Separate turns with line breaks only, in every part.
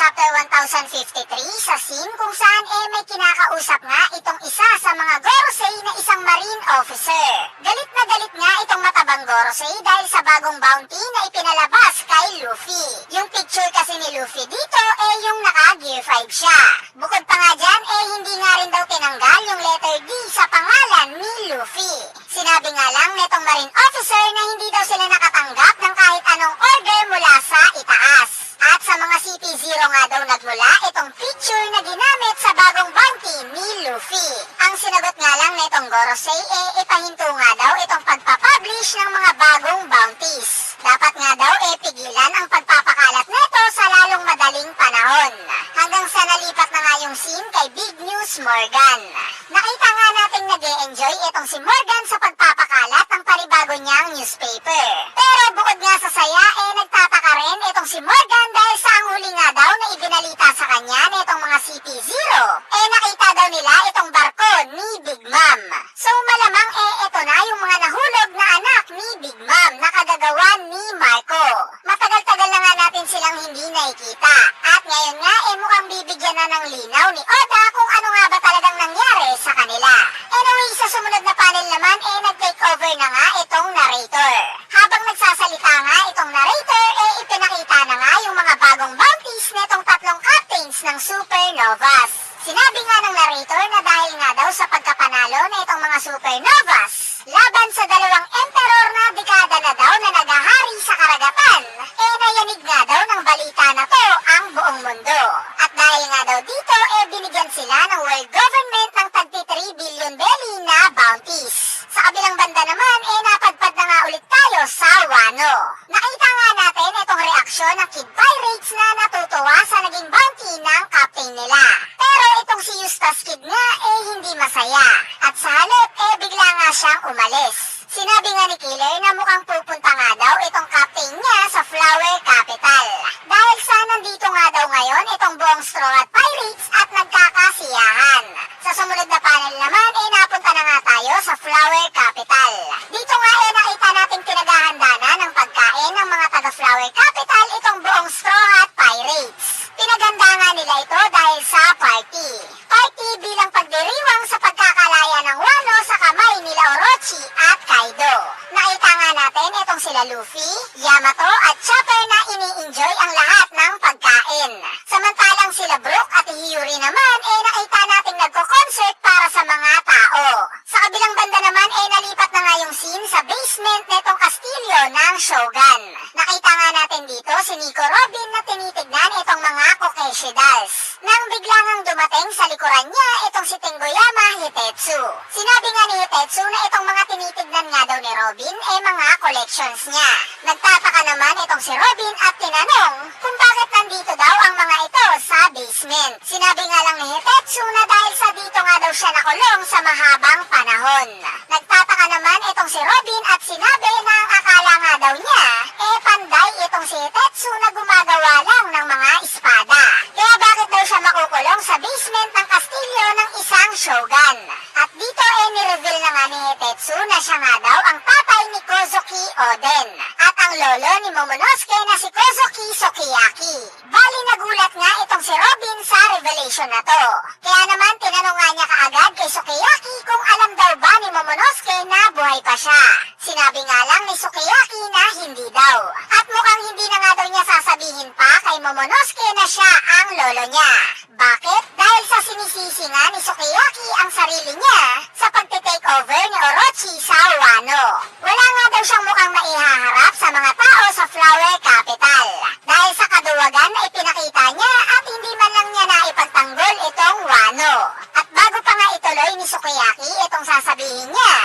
chapter 1053 sa scene kung saan may kinakausap nga itong isa sa mga Gorosei na isang marine officer. Galit na galit nga itong matabang Gorosei dahil sa bagong bounty na ipinalabas kay Luffy. Yung picture kasi ni Luffy dito yung naka-gear 5 siya. Bukod pa nga dyan hindi nga rin daw tinanggal yung letter D sa pangalan ni Luffy. Sinabi nga lang netong marine officer na hindi daw sila nakatanggap ng kahit anong order mula sa itaas. At sa mga CP0 nga daw nagmula itong picture na ginamit sa bagong bounty ni Luffy. Ang sinagot nga lang netong Gorosei ipahinto nga daw itong pagpapublish ng mga bagong bounties. Dapat nga daw pigilan ang pagpapakalat neto sa lalong madaling panahon. Hanggang sa nalipat na nga yung scene kay Big News Morgan. Nakita nga nating nag-e-enjoy itong si Morgan sa pagpapakalat ng panibago niyang newspaper. Pero bukod nga sa saya nagtataka rin itong si Morgan dahil sa ang huli nga daw na ibinalita sa kanya nitong mga CP0 nakita daw nila itong barko ni Big Mom. So malamang ito na yung mga nahulog na anak ni Big Mom na kagagawan ni Marco. Matagal-tagal na nga natin silang hindi nakikita. At ngayon nga mukhang bibigyan na ng linaw ni Oda kung ano nga ba talagang nangyari sa kanila. Anyway, sa sumunod na panel naman nag-take over na nga itong narrator. Habang nagsasalita nga itong narrator ipinakita na nga yung mga bagong bounties netong tatlong captains ng Supernovas. Sinabi nga ng narrator na dahil nga daw sa pagkapanalo na itong mga Supernovas laban sa dalawang emperor na dekada na daw na nagahari sa karagatan, nayanig nga daw ng balita na to ang buong mundo. At dahil nga daw dito, binigyan sila ng world government ng tagti 3 billion belly na bounties. Sa kabilang banda naman, napadpad na nga ulit tayo sa Wano. Nakita nga natin itong reaksyon ng Kid Pirates na natutuwa sa naging bounty ng captain nila. Pero itong si Eustace Kid nga, hindi masaya. At sa halip, bigla nga siyang umalis. Sinabi nga ni Killer na mukhang pupunta nga daw itong captain niya sa Flower Capital. Dahil sa nandito nga daw ngayon itong buong Straw Hat Pirates at nagkakasiyahan. Sa sumunod na panel naman napunta na nga tayo sa Flower Capital. Dito nga nakita natin pinagahanda na ng pagkain ng mga taga Flower Capital itong buong Straw Hat Pirates. Pinaganda nga nila ito dahil sa party. Party bilang pagdiriwang sa pagkakalaya ng Wano sa kamay nila Orochi at Kaido. Nakita nga natin itong sila Luffy, Yamato at Chopper na ini-enjoy ang lahat ng pagkain. Samantalang sila Brook at Hiyori naman nakita natin nagko-concert para sa mga tao. Sa kabilang banda naman nalipat na nga yung scene sa basement netong kastilyo ng Shogun. Nakita nga natin dito si Nico Robin na tinitignan itong mga Kokeshi dolls. Nang biglang ang dumating sa likuran niya itong si Tengoyama Hitetsu. Sinabi nga ni Hitetsu na itong mga tinitignan nga daw ni Robin mga collections niya. Nagtataka naman itong si Robin at tinanong kung bakit nandito daw ang mga ito sa basement. Sinabi nga lang ni Hitetsu na dahil sa dito nga daw siya nakulong sa mahabang panahon. Nagtataka naman itong si Robin at sinabi na ang akala nga daw niya panday itong si Hitetsu na gumagawa lang ng mga espada. Kaya bakit daw siya makukulong sa basement ng kastilyo ng isang shogun? At dito ni-reveal na nga ni Hitetsu na siya nga daw ang tatay ni Kozuki Oden at ang lolo ni Momonosuke na si Kozuki Sukiyaki. Bali nagulat nga itong si Robin sa revelation na to. Kaya naman tinanong nga niya kaagad kay Sukiyaki kung alam daw ba ni Momonosuke na buhay pa siya. Sinabi nga lang ni Sukiyaki na hindi daw. At mukhang hindi na nga daw niya sasabihin pa kay Momonosuke na siya ang lolo niya. Bakit? Dahil sa sinisisi nga ni Sukiyaki ang sarili niya sa pagte-take over ni Orochi sa Wano. Wala nga daw siyang mukhang maihaharap sa mga tao sa Flower Capital. Dahil sa kaduwagan na ipinakita niya at hindi man lang niya naipagtanggol itong Wano. At bago pa nga ituloy ni Sukiyaki itong sasabihin niya,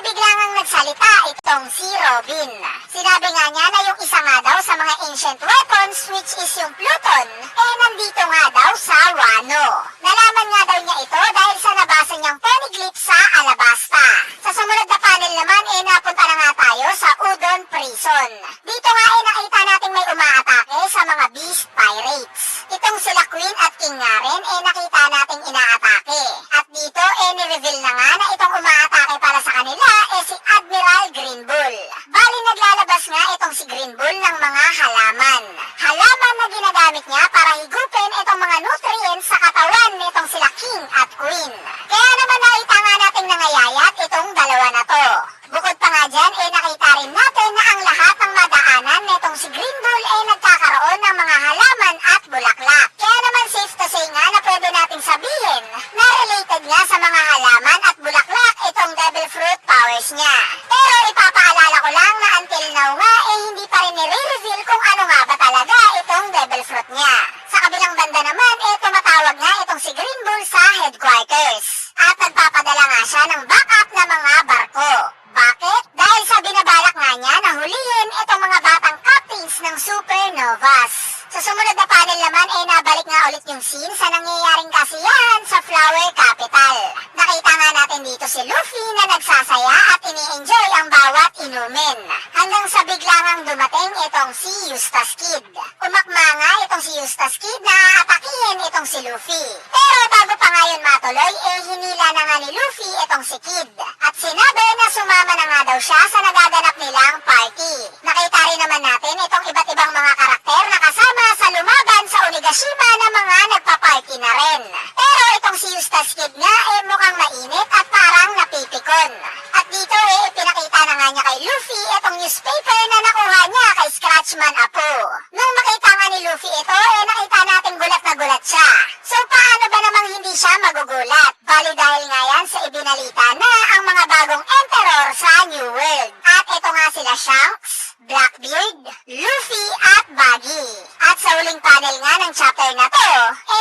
bigla ngang nagsalita itong si Robin. Sinabi nga niya na yung isa nga daw sa mga ancient weapons which is yung Pluton, nandito nga daw sa Wano. Nalaman nga daw niya ito dahil sa nabasa niyang poneglyph sa Alabasta. Sa sumunod na panel naman napunta na nga tayo sa Udon Prison. Dito nga nakita natin may umaatake sa mga Beast Pirates. Itong sila Queen at King nga rin nakita natin inaatake. At dito ni-reveal na nga na itong umaatake para sa kanila si Admiral Green Bull. Bali naglalabas nga itong si Green Bull ng mga halaman. Halaman na ginagamit niya para higupin sumunod na panel naman ay nabalik nga ulit yung scene sa nangyayaring kasiyahan sa Flower Capital. Nakita nga natin dito si Luffy na nagsasaya at ini-enjoy ang bawat inumin. Hanggang sa biglangang dumating itong si Eustace Kid. Umakma nga itong si Eustace Kid na atakihin itong si Luffy. Pero bago pa nga yun matuloy, hinila na nga ni Luffy itong si Kid. At sinabi na sumama na nga daw siya sa nagaganap nilang party. Nakita rin naman natin itong iba't ibang mga karakter na kasama sa lumaban sa Onigashima na mga nagpa-party na rin. Pero itong si Eustace Kid nga mukhang mainit at parang napipikon. At dito pinakita na nga niya kay Luffy itong newspaper na nakuha niya kay Scratchman Apo. Nung makita nga ni Luffy ito, nakita natin gulat na gulat siya. So paano ba namang hindi siya magugulat? Bali dahil nga yan sa ibinalita na ang mga bagong emperor sa New World. At ito nga sila Shanks, Blackbeard, Luffy at Buggy. At sa huling panel nga ng chapter na to,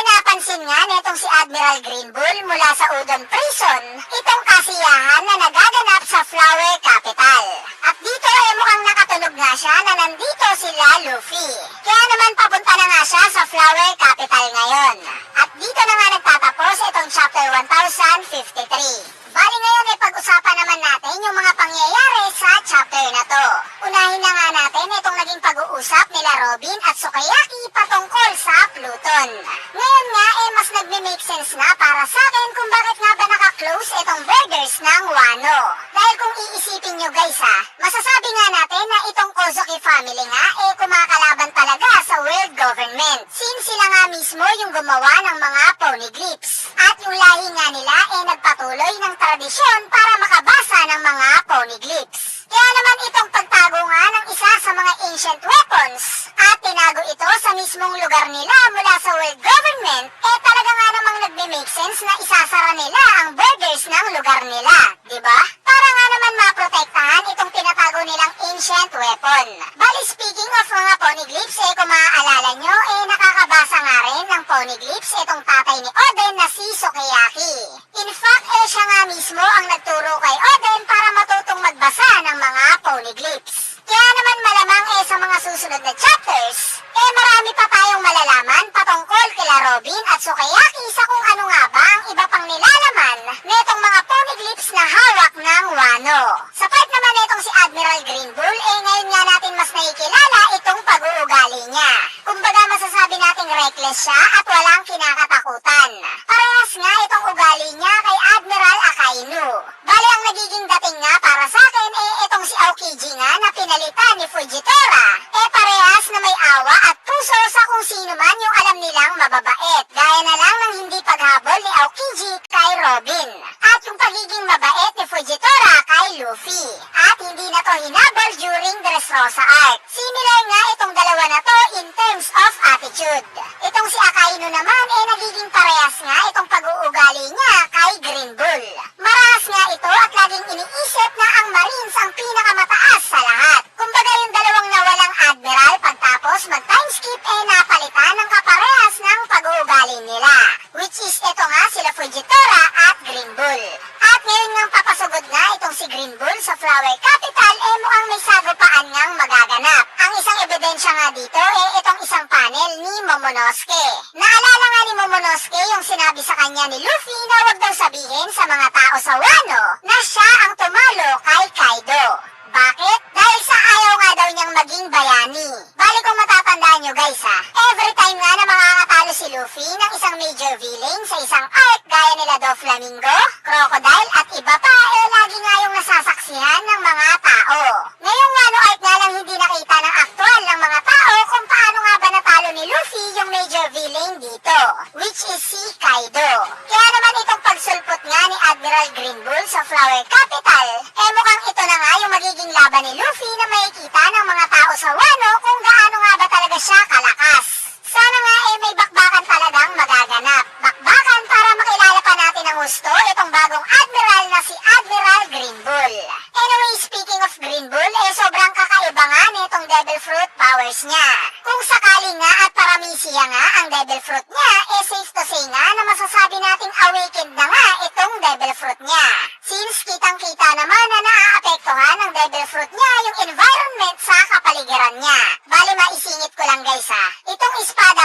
napansin nga netong si Admiral Green Bull mula sa Udon Prison itong kasiyahan na nagaganap sa Flower Capital. At dito mukhang nakatunog nga siya na nandito sila Luffy. Kaya naman papunta na nga siya sa Flower Capital ngayon. At dito na nga nagtatapos itong chapter 1053. Bali ngayon pag-usapan naman natin yung mga pangyayari sa chapter na to. Unahin na nga natin itong naging pag-uusap nila Robin at Sukiyaki patungkol sa Pluton. Ngayon nga mas nagme-make sense na para sa akin kung bakit nga ba naka-close itong borders ng Wano. Dahil kung iisipin nyo guys masasabi nga natin na itong Kozuki family nga kumakalaban talaga sa world government. Since sila nga mismo yung gumawa ng mga poneglyphs. At yung lahi nga nila nagpatuloy ng tradisyon para makabasa ng mga poneglyphs. Kaya naman itong pagtago nga ng isa sa mga ancient weapons at tinago ito sa mismong lugar nila mula sa world government, talaga nga namang nagme-make sense na isasara nila ang borders ng lugar nila, diba? Para nga naman maprotektahan itong tinatago nilang ancient weapon. Bali speaking of mga poneglyphs, kung maaalala nyo, nakakabasa nga rin ng poneglyphs itong tatay ni Oden na si Sukiyaki. In fact, siya nga mismo ang nagturo kay Oden para matutong magbasa ng mga poneglyphs. Kaya naman malamang sa mga susunod na chapters, marami pa tayong malalaman patungkol kila Robin at Sukiyaki sa kung ano nga ba ang iba pang nilalaman netong mga poneglyphs na hawak ng Wano. Sa part naman netong si Admiral Green Bull, ngayon nga natin mas nakikilala itong pag-uugali niya. Kumbaga masasabi nating reckless siya at walang kinakatakutan. Parehas nga itong ugali niya kay Admiral Akainu. Bali ang nagiging dating nga para sa akin itong si Aokiji nga na pinalitan ni Fujitora, parehas na may awa at puso sa kung sino man yung alam nilang mababait. Gaya na lang ng hindi paghabol ni Aokiji kay Robin. At yung pagiging mabait ni Fujitora kay Luffy. At hindi na to hinabol during Dressrosa arc. Similar nga itong dalawa na to in terms of attitude. Itong si Akainu naman nagiging parehas nga itong pag-uugali niya kay Green Bull. Maras nga ito at laging iniisip na ang Marines ang pinakamataas sa lahat. Kumbaga yung dalawang nawalang admiral pagtapos mag-time skip napalitan ng kaparehas ng pag-uugali nila. Which is ito nga sila Fujitora at Green Bull. At ngayon nga papasugod na itong si Green Bull sa Flower Capital mukhang may sagupaan ngang magaganap. Ang isang ebidensya nga dito itong isang panel ni Momonosuke. Naalala nga ni Momonosuke yung sinabi sa kanya ni Luffy na wag daw sabihin sa mga tao sa Wano na siya ang tumalo kay Kaido. Bakit? Dahil sa ayaw nga daw niyang maging bayani. Bali kung matatandaan nyo guys every time nga na makakatalo si Luffy ng isang major villain sa isang arc gaya nila Doflamingo, Crocodile at iba pa lagi nga yung nasasaksihan ng mga tao. Ngayong Wano arc nga lang hindi nakita ng aktual ng mga tao kung paano nga ba natalo ni Luffy yung major villain dito, which is si Kaido. Kaya naman itong pagsulpot nga ni Admiral Green Bull sa Flower Capital, mukhang ito na nga yung magiging laban ni Luffy na makikita ng mga tao sa Wano kung gaano nga ba talaga siya kalakas. Sana nga may bakbakan talagang magaganap. Bakbakan para makilala pa natin ng gusto itong bagong admiral na si Admiral Green Bull. Anyway, speaking of Green Bull, sobrang kakaiba nga nitong Devil Fruit powers niya. Kung sakali nga at paramisiya nga ang Devil Fruit niya, safe to say nga na masasabi nating awakened na nga itong Devil Fruit niya. Since kitang-kita naman na naaapektuhan ng Devil Fruit niya yung environment sa kapaligiran niya. Bali maisingit ko lang guys itong espada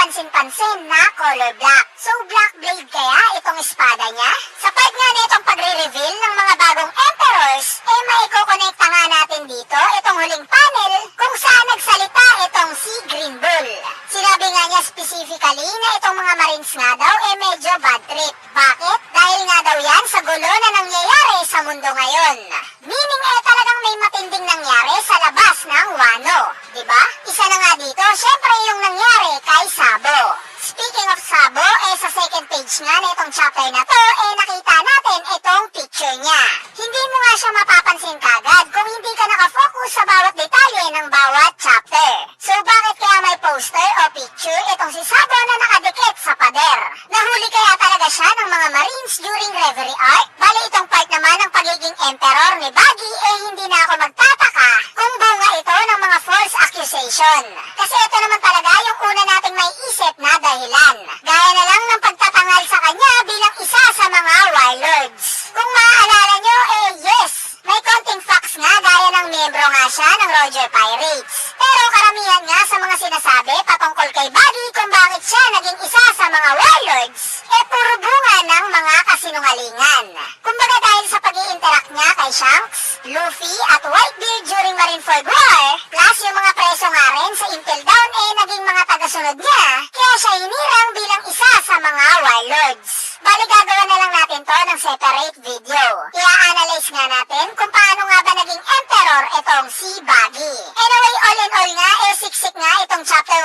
kapansin-pansin na color black. So black blade kaya itong espada niya? Sa part nga nitong pagre-reveal ng mga bagong emperors, maikokonekta nga natin dito itong huling panel kung saan nagsalita itong si Green Bull. Sinabi nga niya specifically na itong mga Marines nga daw medyo bad trip. Bakit? Dahil nga daw yan sa gulo na nangyayari sa mundo ngayon. Meaning talagang may matinding nangyari sa labas ng Wano. Diba? Isa na nga dito, syempre yung nangyari kay Sabo. Speaking of Sabo, sa second page nga na itong chapter na to, nakita natin itong picture niya. Hindi mo nga siya mapapansin kagad kung hindi ka nakafocus sa bawat detalye ng bawat chapter. So bakit kaya may poster o picture itong si Sabo na nakadikit sa pader? Nahuli kaya talaga siya ng mga Marines during Reverie Arc? Bali itong part naman ng pagiging emperor ni Baggy, hindi na ako magtataka kung bunga ito ng mga false accusation. Kasi ito naman talaga yung una nating may isip na dahilan. Gaya na lang ng pagtatangal sa kanya bilang isa sa mga warlords. Kung maaalala nyo, yes, may konting facts nga gaya ng miyembro nga siya ng Roger Pirates. Pero karamihan nga sa mga sinasabi patungkol kay Baggy kung bakit siya naging isa sa mga warlords, puro bunga ng mga kasinungalingan. Kumbaga dahil sa pag-i-interact niya kay Shanks, Luffy at Whitebeard during Marineford War, plus yung mga preso nga rin sa Impel Down naging mga tagasunod niya, kaya siya hinirang bilang isa sa mga warlords. Bali gagawa na lang natin to ng separate video. I-analyze nga natin kung paano nga ba naging emperor itong si Baggy. Anyway, all in all nga, siksik nga itong chapter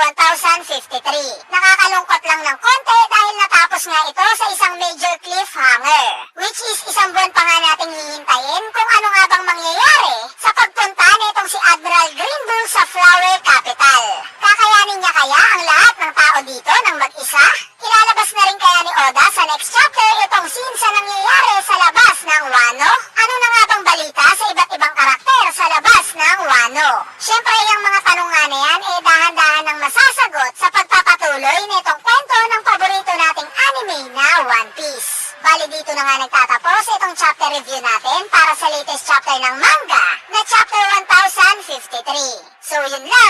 1053. Nakakalungkot lang ng konti dahil natapos nga ito sa isang major cliffhanger. Which is isang buwan pa nga nating hihintayin kung ano nga bang mangyayari sa pagpunta nitong si Admiral Green Bull sa Flower Capital. Kakayanin niya kaya ang lahat ng tao dito ng mag-isa? Ilalabas na rin kaya ni Oda sa next chapter itong scene sa nangyayari sa labas ng Wano? Ano na nga bang balita sa iba't ibang karakter sa labas ng Wano? Syempre yung mga tanong nga na yan dahan-dahan ng masasagot sa pagpapatuloy nitong kwento ng paborito nating anime na One Piece. Bali dito na nga nagtatapos itong chapter review natin para sa latest chapter ng manga na chapter 1053. So yun lang.